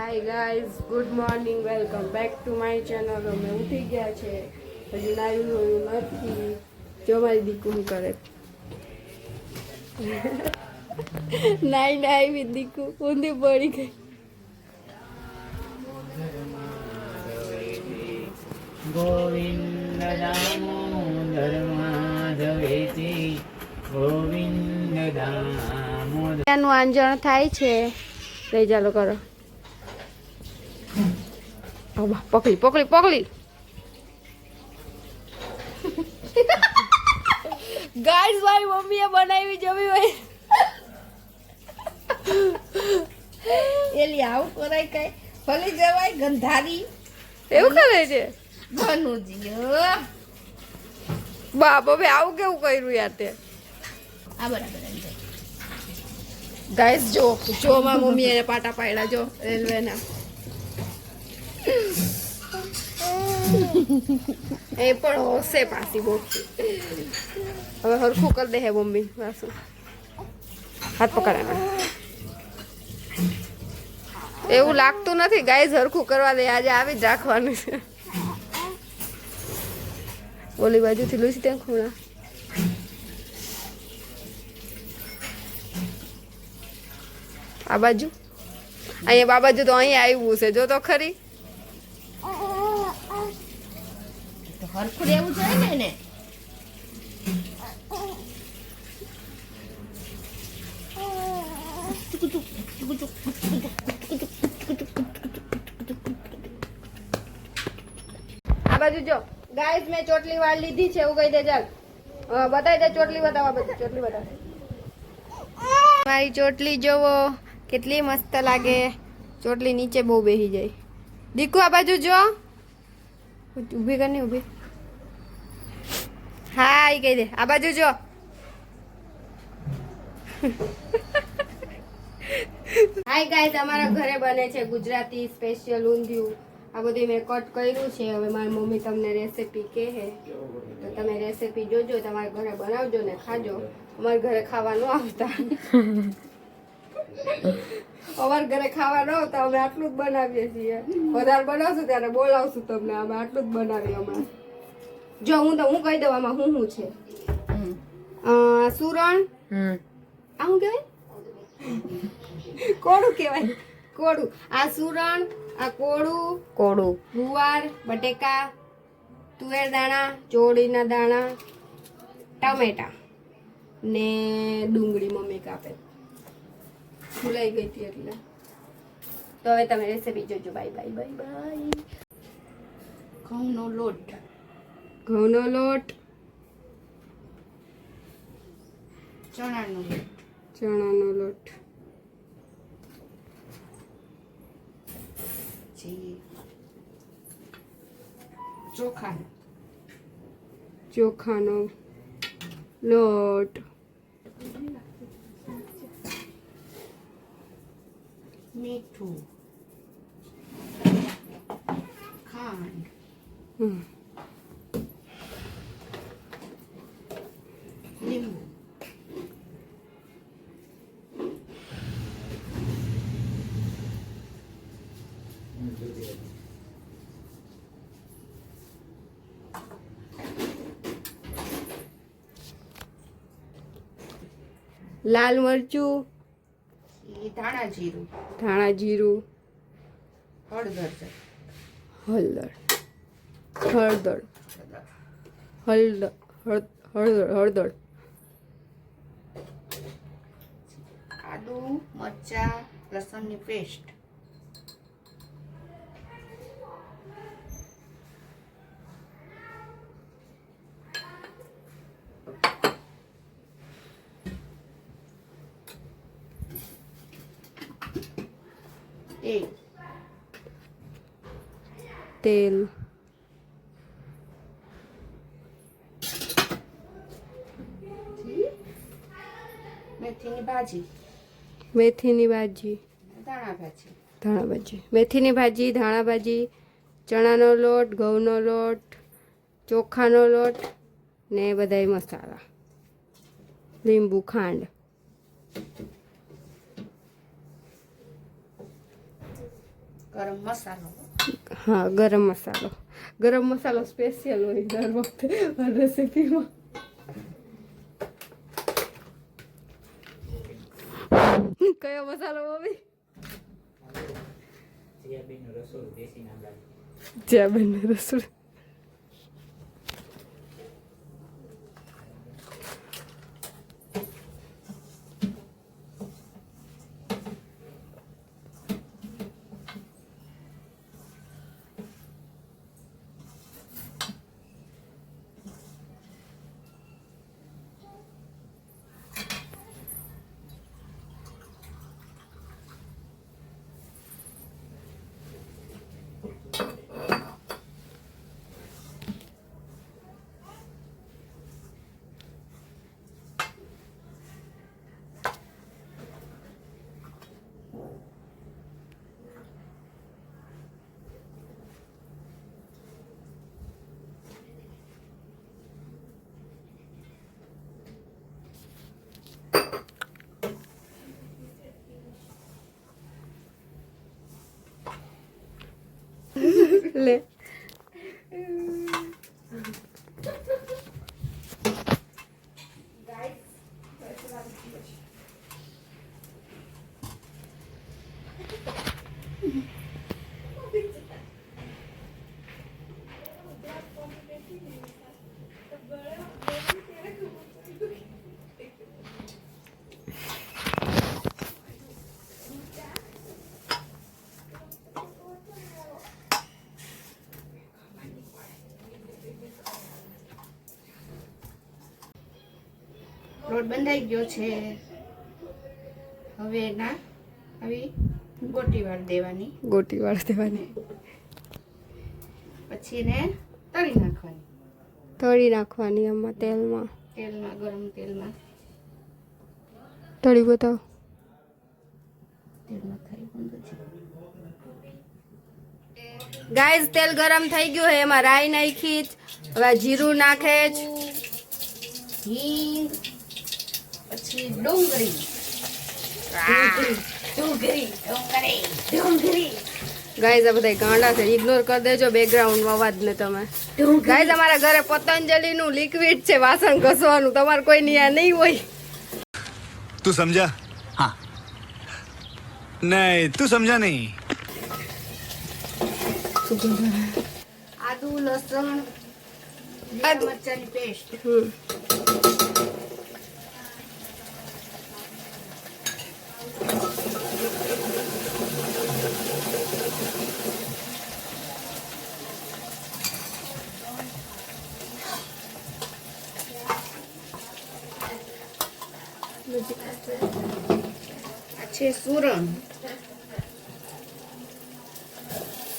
Hi guys, good morning, welcome back to my channel. અમે ઉઠી ગયા છે, હજી નાયું હોયું નથી. જો મારી દીકુ શું કરે. નાઈ નાઈ દીકુ ઊંધી પડી ગઈ. ગોવિંદ દામોદર માધવેતી ગોવિંદ દામોદર. એનું આંજણ થાય છે. લઈ ચાલો કરો. પકડી પકડી પકડી. ગાઈસ મારી મમ્મીએ બનાવી જમી હોય. એલી આવું કરાય કઈ ફલી જવાય ગંધારી એવું કરે છે ભનુજી બાપા ભાઈ આવું કેવું કર્યું યાર તે. આ બરાબર ગાઈસ જો જો મારી મમ્મી એને પાટા પાડ્યા જો રેલવેના. એ પણ હોશે પાછી બોલતી. હવે હરખું કરી દે હે મમ્મી પાછું. હાથ પકડાના. એવું લાગતું નથી ગાઈસ, હરખું કરવા દે. આજે આવી જ રાખવાનું છે. ઓલી બાજુથી લૂસી ત્યાં ખૂણા. આ બાજુ અહીંયા આ બાજુ તો અહીંયા આવ્યું છે જો તો ખરી. તો હરખું રહેવું જોઈએ ને. આ બાજુ જો ગાઈસ, મેં ચોટલી વાળ લીધી છે એવું કહી દે. ચાલ બતાવી દે ચોટલી, બતાવવા બધી ચોટલી બતાવ. મારી ચોટલી જોવો કેટલી મસ્ત લાગે. ચોટલી નીચે બહુ બેસી જાય. દીકુ આ બાજુ જો. ઊભી કર ને ઊભી. હા એ કહી દે. આ બાજુ જો. હાય ગાઈસ, અમારા ઘરે બને છે ગુજરાતી સ્પેશિયલ ઊંધિયું. આ બધું મેં કટ કર્યું છે. હવે મારી મમ્મી તમને રેસીપી કહે છે તો તમે રેસીપી જોજો, તમારા ઘરે બનાવજો ને ખાજો. અમારા ઘરે ખાવા ન આવતા. અમારા ઘરે ખાવા ન આવતા. અમે આટલું જ બનાવીએ છીએ. વધારે બનાવશું ત્યારે બોલાવશું તમને. અમે આટલું જ બનાવીએ હમણાં. જો હું કહી દઉં આમાં શું છે. સુરણ, આ શું કહેવાય? કોળું કહેવાય. કોળું. આ સુરણ, આ કોળું, ગુવાર, બટેકા, તુવેર દાણા, ચોળીના દાણા, ટામેટા ને ડુંગળી મમ્મી કાપે. ભૂલાઈ ગઈ હતી એટલે. તો હવે તમે રેસીપી જોજો. Bye bye bye bye. ઘઉંનો લોટ, ઘઉંનો લોટ, ચણાનો લોટ, ચણાનો લોટ, ચોખાનો લોટ, મીઠું, ખાંડ, લીંબુ, લાલ મરચું, ધાણા જીરું, ધાણા જીરું, હળદર, હળદર, હળદર, હળદર, હળદર, હળદર, આદુ, મરચા, લસણની પેસ્ટ, તેલ, મેથીની ભાજી, મેથીની ભાજી, ધાણા ભાજી, ધાણા ભાજી, મેથીની ભાજી, ધાણા ભાજી, ચણાનો લોટ, ઘઉંનો લોટ, ચોખાનો લોટ ને બધાય મસાલા, લીંબુ, ખાંડ. ગરમ મસાલો. હા, ગરમ મસાલો. ગરમ મસાલો સ્પેશિયલ હોય દર વખતે રેસીપીમાં. કયો મસાલો મમ્મી? જીયાબેનનું રસોડું દેશી નામ લાગે. જીયાબેનનું રસોડું. લે લોટ બંધાઈ ગયો છે. હવે એના આવી ગોટી વાળ દેવાની. ગોટી વાળ દેવાની. પછી એને તળી નાખવાની તળી નાખવાની આમાં તેલમાં. તેલમાં, ગરમ તેલમાં. તળી બતાવો. તેલમાં થઈ ગયું છે. ગાઈઝ તેલ ગરમ થઈ ગયું છે, એમાં રાઈ નાખી. હવે જીરું નાખે જ. હિંગ, પછી ડુંગળી. ગાઈઝ આ બધા ગાંડા છે, ઇગ્નોર કરી દેજો બેકગ્રાઉન્ડમાં અવાજને તમે. ગાઈઝ અમારા ઘરે પતંજલિનું લિક્વિડ છે વાસણ ઘસવાનું, તમારે કોઈ ન્યા નહીં હોય. तू समझा? हाँ नहीं तू समझा नहीं. આદુ, લસણ, લીલા મરચાંની પેસ્ટ. આ છે સુરણ.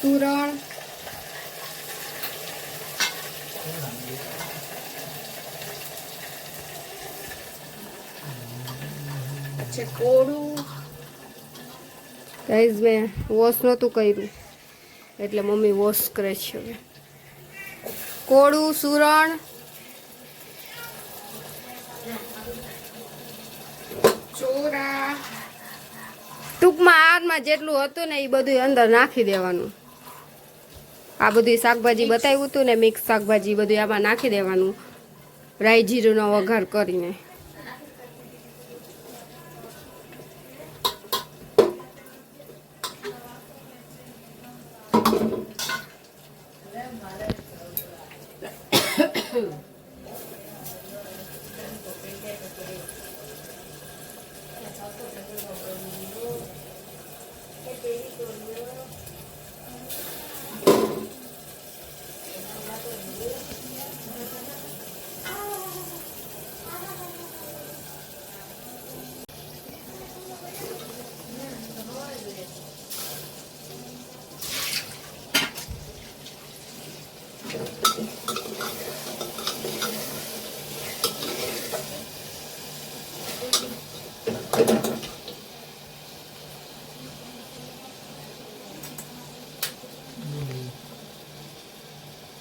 સુરણ, છે કોળું. ગાઈઝ મેં વોશ નહોતું કર્યું એટલે મમ્મી વોશ કરે છે હવે. કોળું, સુરણ, ચોરા. ટૂંકમાં આરમાં જેટલું હતું ને એ બધું અંદર નાખી દેવાનું. આ બધી શાકભાજી બતાવ્યું હતું ને, મિક્સ શાકભાજી બધું આમાં નાખી દેવાનું રાઈ જીરુંનો વઘાર કરીને.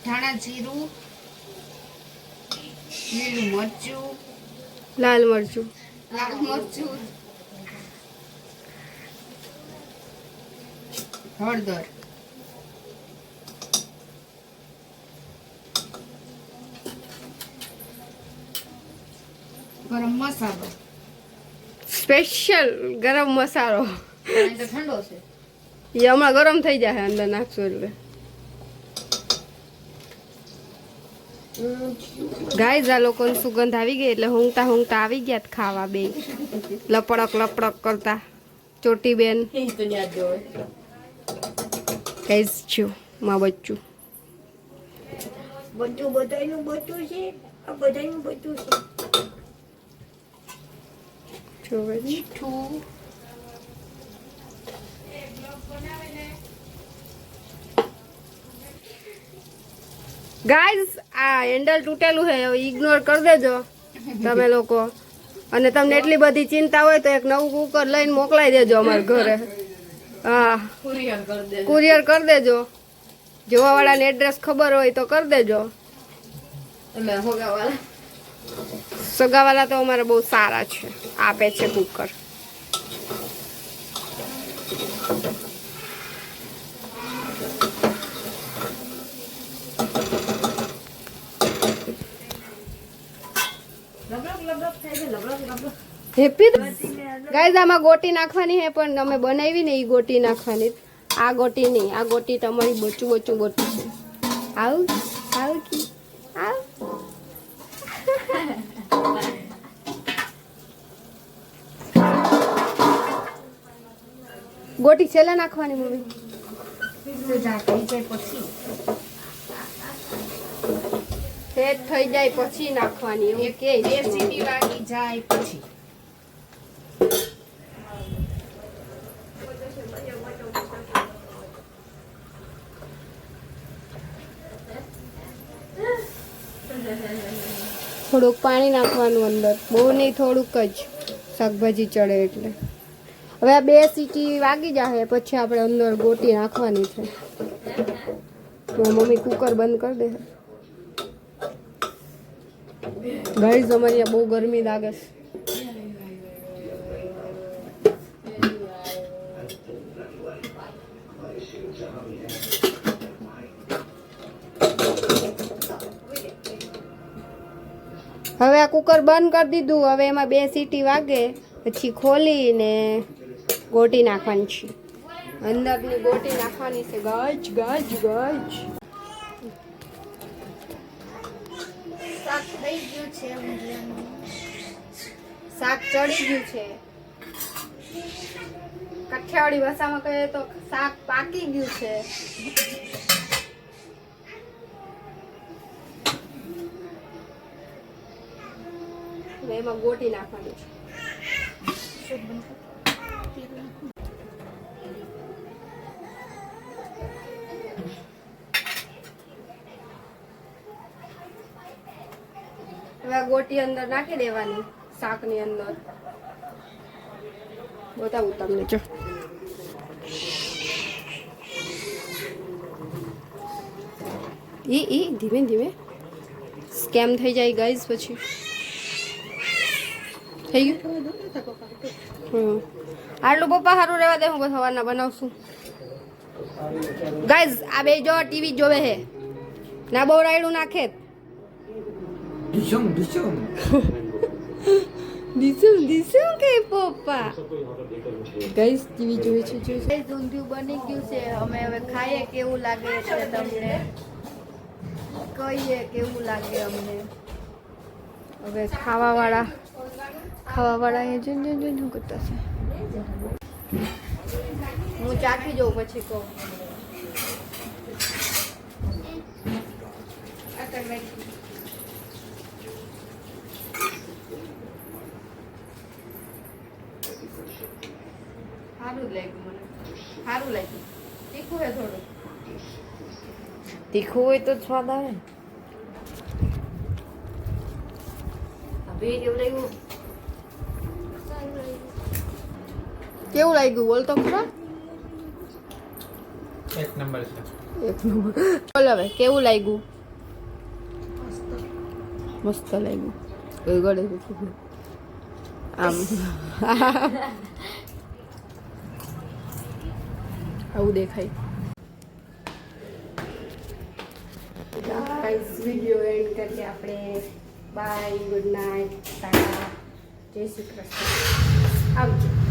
ધાણા જીરું, લીલું મરચું, લાલ મરચું, લાલ મરચું, હળદર, ગરમ મસાલો, સ્પેશિયલ ગરમ મસાલો. પાણી તો ઠંડો છે. એ હમણાં ગરમ થઈ જાય અંદર નાખશું એટલે. ગાઈઝ આ લોકોને સુગંધ આવી ગઈ એટલે હુંગતા હુંગતા આવી ગયા જ ખાવા બે લપડક લપડક કરતા. ચોટી બેન ગાઈઝ છું માં બચ્ચું બધું બધાયનું બચ્ચું છે. આ બધાયનું બચ્ચું છે. જોવે મીઠું, ગાઈઝ આ હેન્ડલ તૂટેલું છે હવે ઇગ્નોર કરી દેજો તમે લોકો. અને તમને એટલી બધી ચિંતા હોય તો એક નવું કુકર લઈને મોકલાઈ દેજો અમારા ઘરે. હા કુરિયર કરી દેજો. જોવાવાળાને એડ્રેસ ખબર હોય તો કરી દેજો. સગાવાલા તો અમારે બહુ સારા છે, આપે છે કુકર. હેપી ગાઈઝ આમાં ગોટી નાખવાની છે પણ અમે બનાવી ને એ ગોટી નાખવાની. આ ગોટી નહીં, આ ગોટી તમારી બચું બચું ગોટી છે. આવું આવું કી આવ ગોટી છેલ્લે નાખવાની મમ્મી. સેટ થઈ જાય પછી નાખવાની એવું કે બે સીટી વાગી જાય પછી. થોડુંક પાણી નાખવાનું અંદર, બહુ નહીં થોડુંક જ, શાકભાજી ચડે એટલે. હવે આ બે સીટી વાગી જાય પછી આપણે અંદર ગોટી નાખવાની છે. તો મમ્મી કુકર બંધ કરી દે. ગાઈઝ અમારી બહુ ગરમી લાગે છે. હવે આ કુકર બંધ કરી દીધું. હવે એમાં બે સીટી વાગે પછી ખોલીને ગોટી નાખવાની છે. અંદરની ગોટી નાખવાની છે. ગજ ગજ ગજ. શાક થઈ ગયું છે. શાક ચડી ગયું છે. કાઠિયાવાડી ભાષામાં કહીએ તો શાક પાકી ગયું છે. હવે એમાં ગોટી નાખવાની છે. હવે આ ગોટી અંદર નાખી દેવાની શાકની અંદર. બતાવું તમને જો. ઈ ધીમે ધીમે સ્કેમ થઈ જાય ગાઈઝ પછી. થઈ ગયું. આટલું પપ્પા સારું રહેવા દે, હું બસ સવારના બનાવશું. ગાઈઝ આ બે જો ટીવી જોવે હે ના બહુ રાયડું નાખે. દીસું કે પપ્પા ગાઈઝ ટીવી જોવે છે. ઊંધિયું બની ગયું છે. અમે હવે ખાઈએ કેવું લાગે એટલે તમને કહીએ કેવું લાગે અમને. હવે ખાવાવાળા એ જો શું કરતા છે. હું ચાખી જાઉં પછી કહું. સારું લાગ્યું મને. સારું લાગ્યું. તીખું હે થોડું. તીખું હોય તો સ્વાદ આવે. કેવું લાગ્યું બોલ તો ખરા. એક નંબર છે. એક નંબર. બોલ હવે કેવું લાગ્યું. મસ્ત લાગ્યું. ગળે આમ આવું દેખાય. ગાઈસ વિડીયો એન્ડ કરીએ આપણે. બાય, ગુડ નાઇટ, ટાટા, જય શ્રી કૃષ્ણ. આવજો.